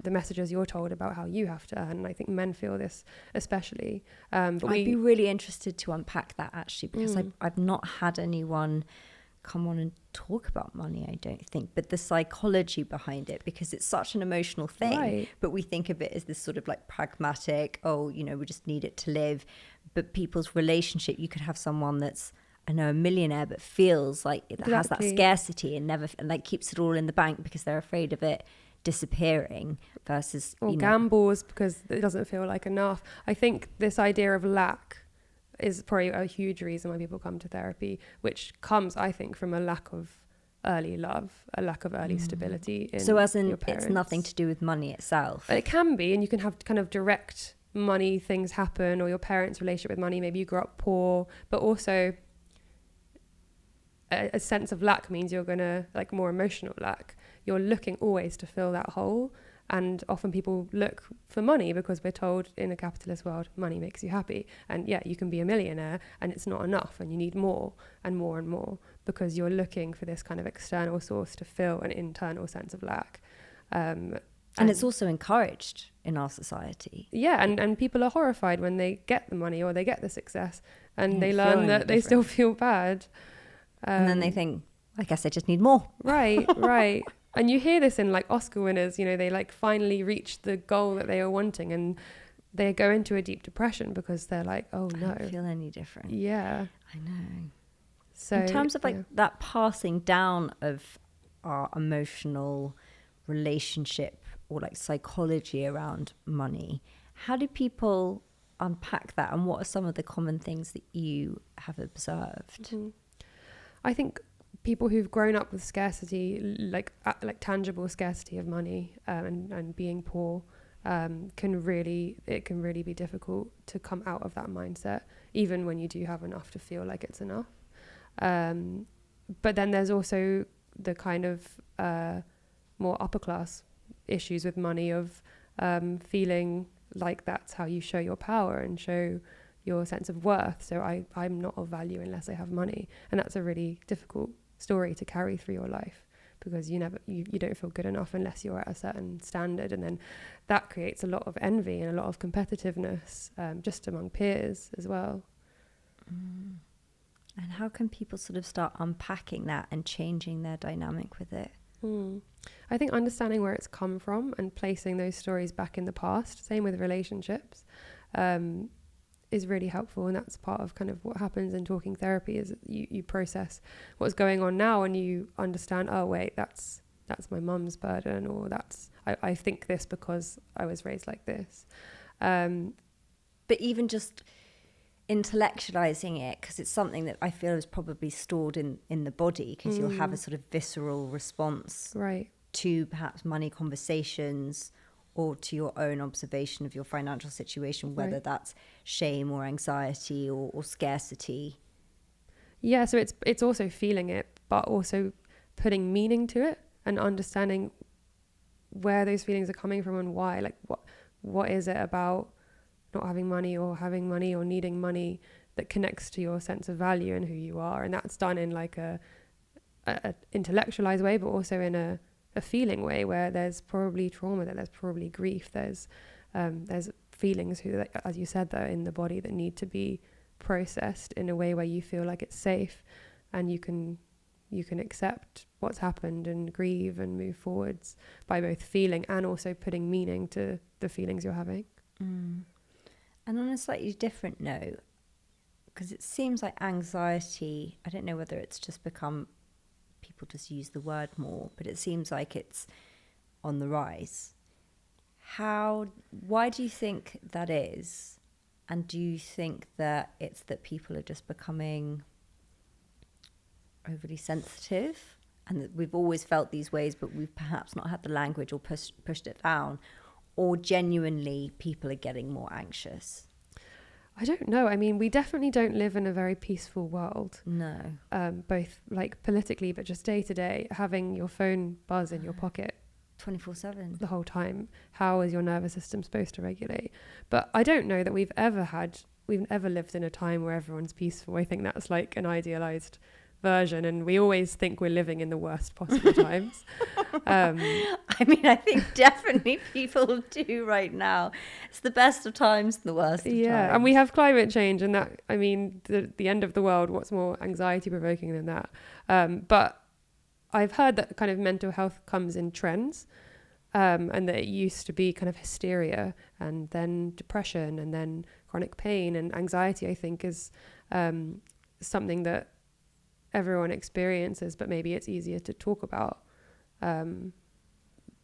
the messages you're told about how you have to earn. And I think men feel this especially. But I'd be really interested to unpack that, actually, because I've not had anyone come on and talk about money, I don't think, but the psychology behind it, because it's such an emotional thing. Right. But we think of it as this sort of like pragmatic, oh, you know, we just need it to live. But people's relationship, you could have someone that's, I know, a millionaire, but feels like it has that scarcity and like keeps it all in the bank because they're afraid of it disappearing, versus, or gambles because it doesn't feel like enough. I think this idea of lack is probably a huge reason why people come to therapy, which comes, I think, from a lack of early love, a lack of early stability in so as in your parents. It's nothing to do with money itself. But it can be, and you can have kind of direct money things happen, or your parents' relationship with money, maybe you grew up poor, but also a sense of lack means you're gonna, like, more emotional lack, you're looking always to fill that hole. And often people look for money because we're told in a capitalist world, money makes you happy. And yeah, you can be a millionaire and it's not enough, and you need more and more and more, because you're looking for this kind of external source to fill an internal sense of lack. And it's also encouraged in our society. Yeah, and people are horrified when they get the money or they get the success, and they learn that they still feel bad. And then they think, I guess I just need more. Right, right. And you hear this in, like, Oscar winners, you know, they, like, finally reach the goal that they are wanting, and they go into a deep depression because they're like, oh no, I don't feel any different. Yeah, I know. So in terms of, like, that passing down of our emotional relationship or, like, psychology around money, How do people unpack that, and what are some of the common things that you have observed? Mm-hmm. I think people who've grown up with scarcity, like tangible scarcity of money, and being poor, can really be difficult to come out of that mindset, even when you do have enough to feel like it's enough. But then there's also the kind of more upper class issues with money of feeling like that's how you show your power and show your sense of worth. So I'm not of value unless I have money. And that's a really difficult story to carry through your life, because you don't feel good enough unless you're at a certain standard. And then that creates a lot of envy and a lot of competitiveness, just among peers as well. And how can people sort of start unpacking that and changing their dynamic with it? I think understanding where it's come from and placing those stories back in the past, same with relationships, is really helpful. And that's part of kind of what happens in talking therapy, is you process what's going on now and you understand, oh wait, that's my mum's burden, or I think this because I was raised like this. But even just intellectualizing it, because it's something that I feel is probably stored in the body, because you'll have a sort of visceral response to perhaps money conversations or to your own observation of your financial situation, whether that's shame or anxiety or scarcity. Yeah, so it's also feeling it, but also putting meaning to it and understanding where those feelings are coming from and why. Like what is it about not having money or needing money that connects to your sense of value and who you are? And that's done in like a intellectualized way, but also in a feeling way, where there's probably trauma, there's probably grief, there's feelings as you said, that are in the body that need to be processed in a way where you feel like it's safe and you can accept what's happened and grieve and move forwards by both feeling and also putting meaning to the feelings you're having. And on a slightly different note, because it seems like anxiety, I don't know whether it's just become, people just use the word more, but it seems like it's on the rise. Why do you think that is? And do you think that it's that people are just becoming overly sensitive, and that we've always felt these ways, but we've perhaps not had the language or pushed it down? Or genuinely people are getting more anxious? I don't know. I mean, we definitely don't live in a very peaceful world. No. Both like politically, but just day to day, having your phone buzz in your pocket 24/7 the whole time. How is your nervous system supposed to regulate? But I don't know that we've ever lived in a time where everyone's peaceful. I think that's like an idealized version, and we always think we're living in the worst possible times. I mean, I think definitely people do right now. It's the best of times, the worst of times. Yeah, and we have climate change, and that, I mean, the end of the world, what's more anxiety provoking than that? But I've heard that kind of mental health comes in trends, and that it used to be kind of hysteria, and then depression, and then chronic pain, and anxiety, I think, is something that everyone experiences, but maybe it's easier to talk about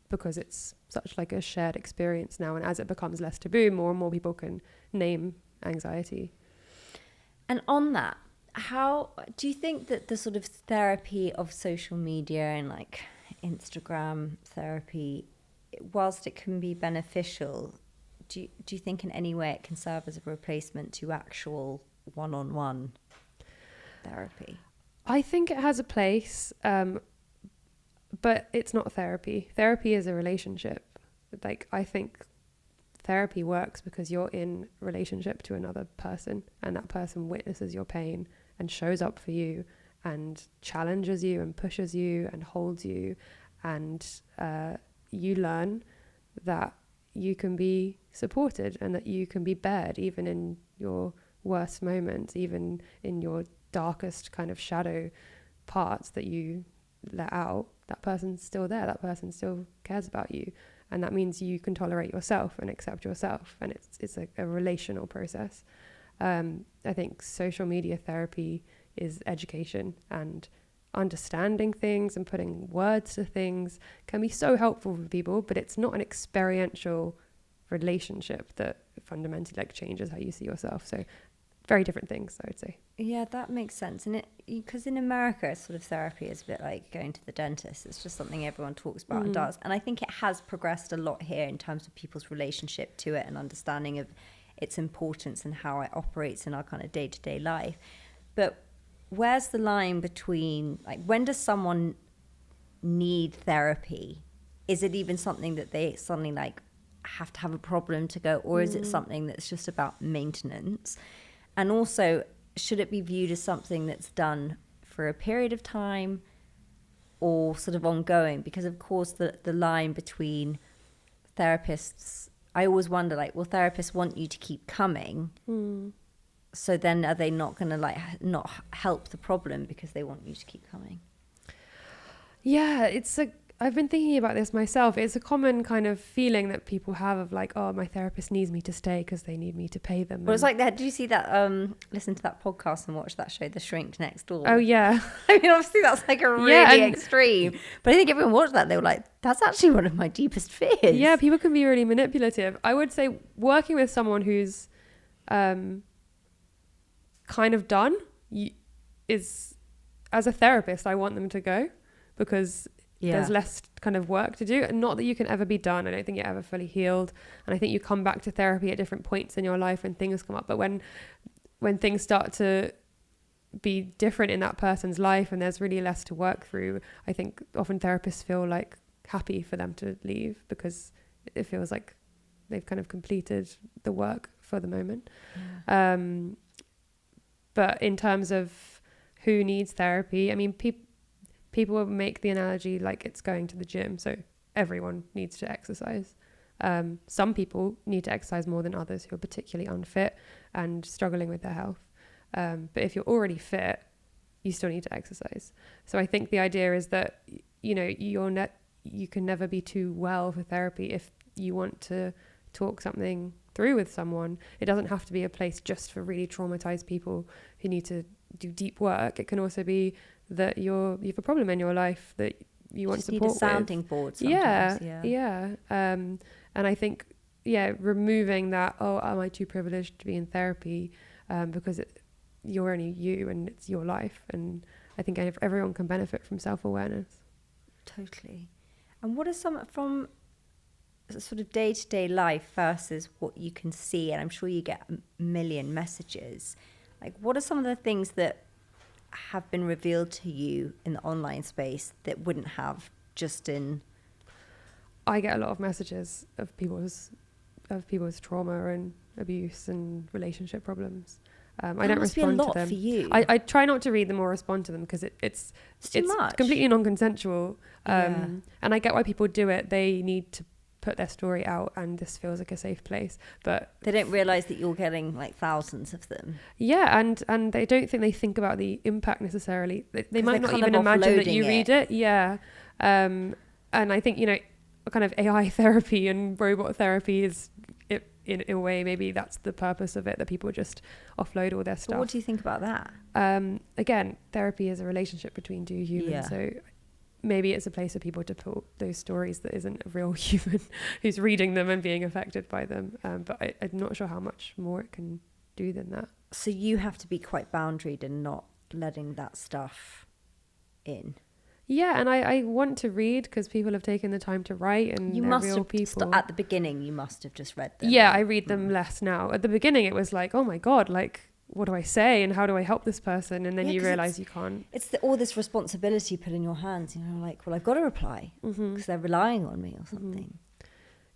because it's such like a shared experience now. And as it becomes less taboo, more and more people can name anxiety. And on that, how do you think that the sort of therapy of social media and like Instagram therapy, whilst it can be beneficial, do you think in any way it can serve as a replacement to actual one-on-one therapy? I think it has a place, but it's not therapy. Therapy is a relationship. Like, I think therapy works because you're in relationship to another person, and that person witnesses your pain and shows up for you and challenges you and pushes you and holds you, and you learn that you can be supported and that you can be bared even in your worst moments, even in your darkest kind of shadow parts that you let out. That person's still there, that person still cares about you, and that means you can tolerate yourself and accept yourself, and it's a relational process. I think social media therapy is education, and understanding things and putting words to things can be so helpful for people, but it's not an experiential relationship that fundamentally like changes how you see yourself. So very different things, I would say. Yeah, that makes sense. And because in America, sort of therapy is a bit like going to the dentist. It's just something everyone talks about and does. And I think it has progressed a lot here in terms of people's relationship to it and understanding of its importance and how it operates in our kind of day-to-day life. But where's the line between, like, when does someone need therapy? Is it even something that they suddenly like have to have a problem to go, or is it something that's just about maintenance? And also, should it be viewed as something that's done for a period of time or sort of ongoing? Because of course the line between therapists, I always wonder, like, will therapists want you to keep coming? So then are they not going to like not help the problem because they want you to keep coming? Yeah, I've been thinking about this myself. It's a common kind of feeling that people have of like, oh, my therapist needs me to stay because they need me to pay them. Well, it's like that. Did you see that? Listen to that podcast and watch that show, The Shrink Next Door. Oh yeah. I mean, obviously that's like a really extreme. But I think everyone watched that. They were like, that's actually one of my deepest fears. Yeah, people can be really manipulative. I would say working with someone who's kind of done is, as a therapist, I want them to go because there's less kind of work to do. And not that you can ever be done. I don't think you're ever fully healed. And I think you come back to therapy at different points in your life when things come up. But when things start to be different in that person's life and there's really less to work through, I think often therapists feel like happy for them to leave because it feels like they've kind of completed the work for the moment. But in terms of who needs therapy, I mean, people will make the analogy like it's going to the gym. So everyone needs to exercise. Some people need to exercise more than others who are particularly unfit and struggling with their health. But if you're already fit, you still need to exercise. So I think the idea is that, you know, you can never be too well for therapy. If you want to talk something through with someone, it doesn't have to be a place just for really traumatized people who need to do deep work. It can also be that you have a problem in your life that you want support with. Need a sounding board sometimes. And I think removing that, oh, am I too privileged to be in therapy, because you're only you and it's your life, and I think everyone can benefit from self-awareness. Totally. And what are some from sort of day-to-day life versus what you can see, and I'm sure you get a million messages, like what are some of the things that have been revealed to you in the online space that wouldn't have just in... I get a lot of messages of people's trauma and abuse and relationship problems. I don't respond to them. For you. I try not to read them or respond to them because it's completely non-consensual. And I get why people do it. They need to put their story out, and this feels like a safe place, but they don't realize that you're getting like thousands of them. And they don't think about the impact necessarily. They might not even imagine that you read it. And I think, you know, kind of AI therapy and robot therapy is in a way, maybe that's the purpose of it, that people just offload all their stuff. But what do you think about that? Again, therapy is a relationship between two humans, so maybe it's a place for people to put those stories that isn't a real human who's reading them and being affected by them. But I'm not sure how much more it can do than that. So you have to be quite boundaried and not letting that stuff in. Yeah, and I want to read because people have taken the time to write, and they're real people. At the beginning, you must have just read them. Yeah, I read them less now. At the beginning, it was like, oh my God, like, what do I say and how do I help this person? And then you realize you can't. It's all this responsibility put in your hands. You know, like, well, I've got to reply because they're relying on me or something.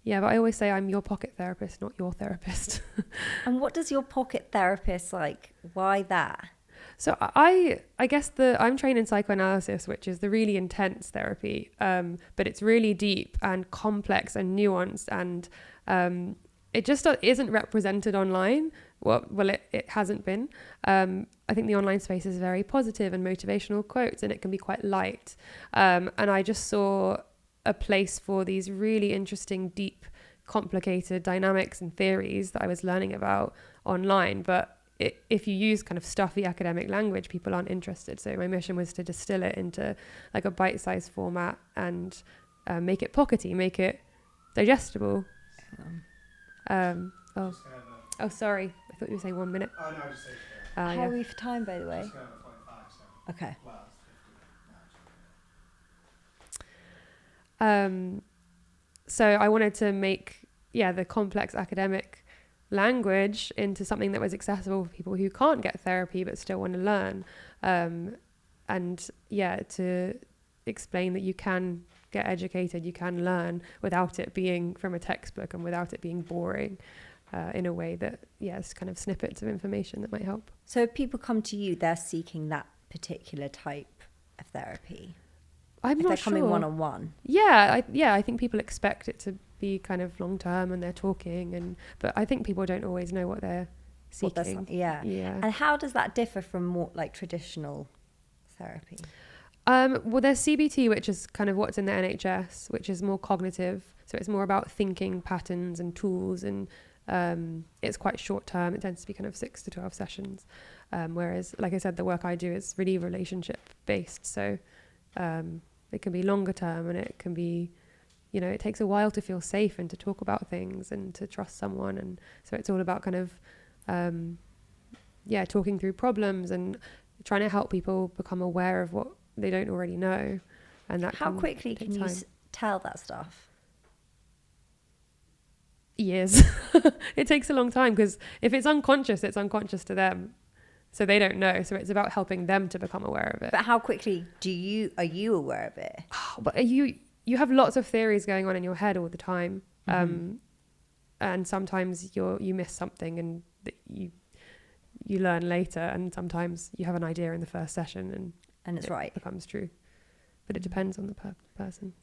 Yeah, but I always say I'm your pocket therapist, not your therapist. And what does your pocket therapist like? Why that? So I guess I'm trained in psychoanalysis, which is the really intense therapy, but it's really deep and complex and nuanced, and it just isn't represented online. Well, it hasn't been. I think the online space is very positive and motivational quotes, and it can be quite light. And I just saw a place for these really interesting, deep, complicated dynamics and theories that I was learning about online, but if you use kind of stuffy academic language, people aren't interested. So my mission was to distill it into like a bite-sized format and make it pockety, make it digestible. Oh, Just gonna have oh, sorry. I thought you were saying 1 minute. no, just say How Yeah. are we for time, by the way? just gonna have a 45, so. Okay. Well, it's 50 now. So I wanted to make, the complex academic language into something that was accessible for people who can't get therapy but still want to learn. To explain that you can get educated, you can learn without it being from a textbook and without it being boring, in a way that, it's kind of snippets of information that might help. So if people come to you, they're seeking that particular type of therapy. I'm If not they're sure. coming one-on-one. I think people expect it to be kind of long term and they're talking, but I think people don't always know what they're seeking. Yeah. And how does that differ from more like traditional therapy? Well, there's CBT, which is kind of what's in the NHS, which is more cognitive. So it's more about thinking patterns and tools, and it's quite short term. It tends to be kind of 6 to 12 sessions. Whereas, like I said, the work I do is really relationship based. So it can be longer term, and it can be, it takes a while to feel safe and to talk about things and to trust someone. And so it's all about kind of, talking through problems and trying to help people become aware of what they don't already know. And that How quickly can you tell that stuff? Years. It takes a long time, because if it's unconscious to them, so they don't know. So it's about helping them to become aware of it. But how quickly are you aware of it? But you have lots of theories going on in your head all the time, and sometimes you miss something and you learn later, and sometimes you have an idea in the first session and it's it right. becomes true. But it depends on the person.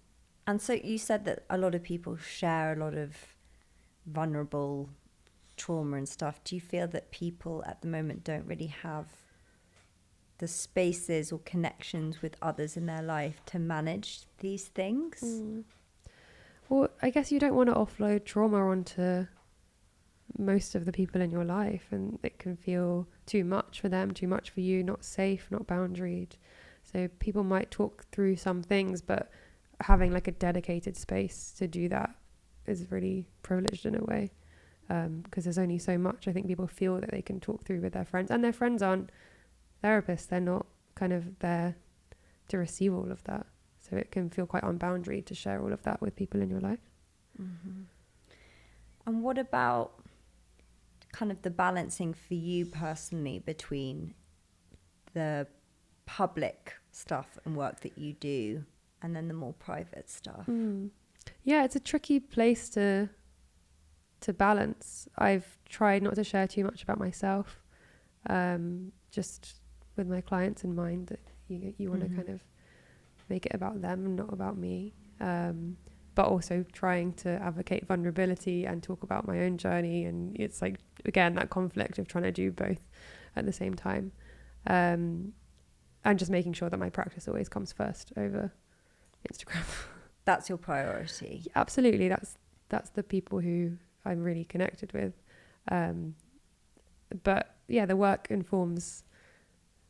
And so you said that a lot of people share a lot of vulnerable trauma and stuff. Do you feel that people at the moment don't really have the spaces or connections with others in their life to manage these things? Well, I guess you don't want to offload trauma onto most of the people in your life, and it can feel too much for them, too much for you, not safe, not boundaried. So people might talk through some things, but having like a dedicated space to do that is really privileged in a way, because there's only so much I think people feel that they can talk through with their friends, and their friends aren't therapists. They're not kind of there to receive all of that. So it can feel quite unboundaried to share all of that with people in your life. Mm-hmm. And what about kind of the balancing for you personally between the public stuff and work that you do and then the more private stuff? Yeah, it's a tricky place to balance. I've tried not to share too much about myself, just with my clients in mind, that you want to kind of make it about them and not about me, but also trying to advocate vulnerability and talk about my own journey. And it's like, again, that conflict of trying to do both at the same time, and just making sure that my practice always comes first over Instagram. That's your priority? Absolutely. That's the people who I'm really connected with, but yeah, the work informs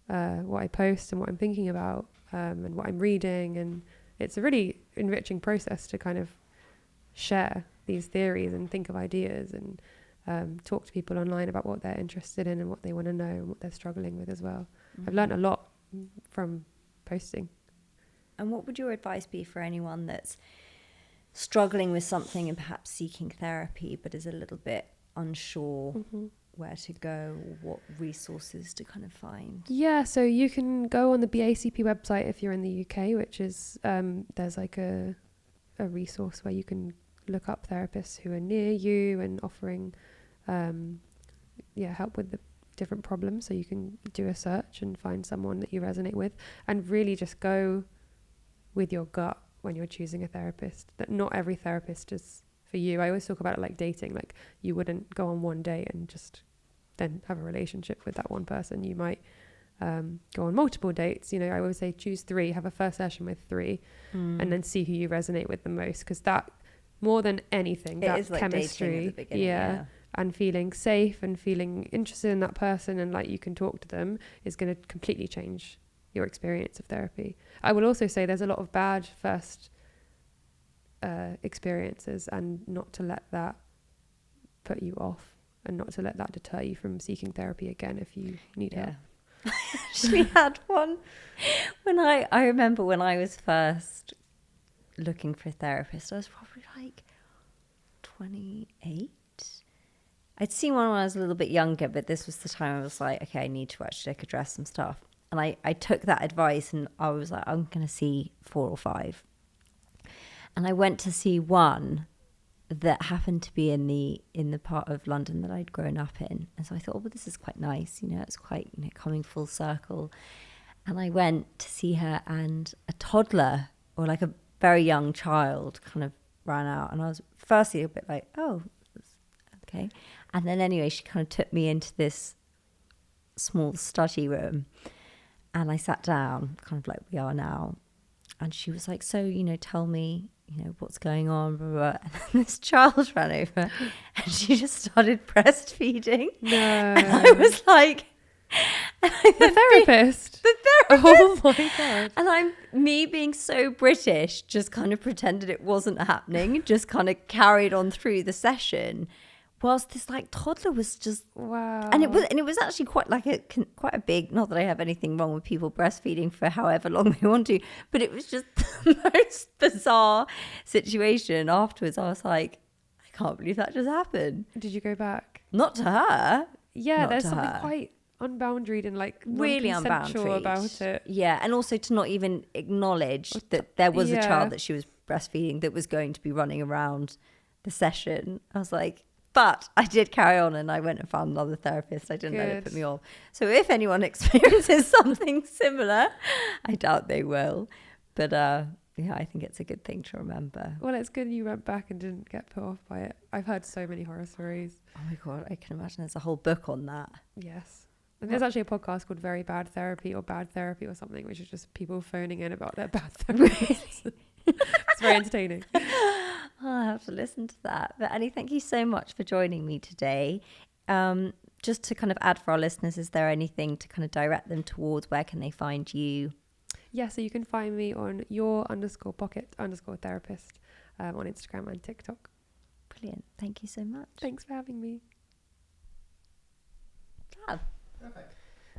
what I post and what I'm thinking about, and what I'm reading, and it's a really enriching process to kind of share these theories and think of ideas and talk to people online about what they're interested in and what they want to know and what they're struggling with as well. I've learned a lot from posting. And what would your advice be for anyone that's struggling with something and perhaps seeking therapy but is a little bit unsure where to go or what resources to kind of find? Yeah, so you can go on the BACP website if you're in the UK, which is there's like a resource where you can look up therapists who are near you and offering help with the different problems. So you can do a search and find someone that you resonate with, and really just go with your gut when you're choosing a therapist. That not every therapist is for you. I always talk about it like dating. Like, you wouldn't go on one date and just then have a relationship with that one person. You might go on multiple dates. I always say choose 3, have a first session with 3, and then see who you resonate with the most, because that, more than anything, that is like chemistry, and feeling safe and feeling interested in that person and like you can talk to them is going to completely change your experience of therapy. I will also say there's a lot of bad first experiences, and not to let that put you off, and not to let that deter you from seeking therapy again if you need help. I actually had one when I remember when I was first looking for a therapist. I was probably like 28. I'd seen one when I was a little bit younger, but this was the time I was like, okay, I need to actually address some stuff. And I took that advice and I was like, I'm going to see 4 or 5. And I went to see one that happened to be in the part of London that I'd grown up in. And so I thought, oh, well, this is quite nice. It's quite, coming full circle. And I went to see her, and a toddler, or like a very young child, kind of ran out. And I was firstly a bit like, oh, okay. And then anyway, she kind of took me into this small study room, and I sat down, kind of like we are now. And she was like, so, tell me, what's going on, blah, blah, blah. And then this child ran over and she just started breastfeeding. No. And I was like... The therapist? The therapist! Oh my God. And me being so British, just kind of pretended it wasn't happening, just kind of carried on through the session. Whilst this toddler was just wow, and it was actually quite a big, not that I have anything wrong with people breastfeeding for however long they want to, but it was just the most bizarre situation. Afterwards I was like, I can't believe that just happened. Did you go back? Not to her. Yeah, Not there's to something her. quite unboundaried and Really non-consensual unboundaried about it. Yeah, and also to not even acknowledge that there was a Yeah. child that she was breastfeeding that was going to be running around the session. I was like, but I did carry on, and I went and found another therapist. I didn't let it put me off. So if anyone experiences something similar, I doubt they will. But yeah, I think it's a good thing to remember. Well, it's good you went back and didn't get put off by it. I've heard so many horror stories. Oh my God, I can imagine there's a whole book on that. Yes. And there's actually a podcast called Very Bad Therapy or Bad Therapy or something, which is just people phoning in about their bad therapy. It's very entertaining. I'll have to listen to that. But Annie, thank you so much for joining me today. Just to kind of add for our listeners, is there anything to kind of direct them towards? Where can they find you? Yeah, so you can find me on your_pocket_therapist on Instagram and TikTok. Brilliant. Thank you so much. Thanks for having me. Fab. Perfect.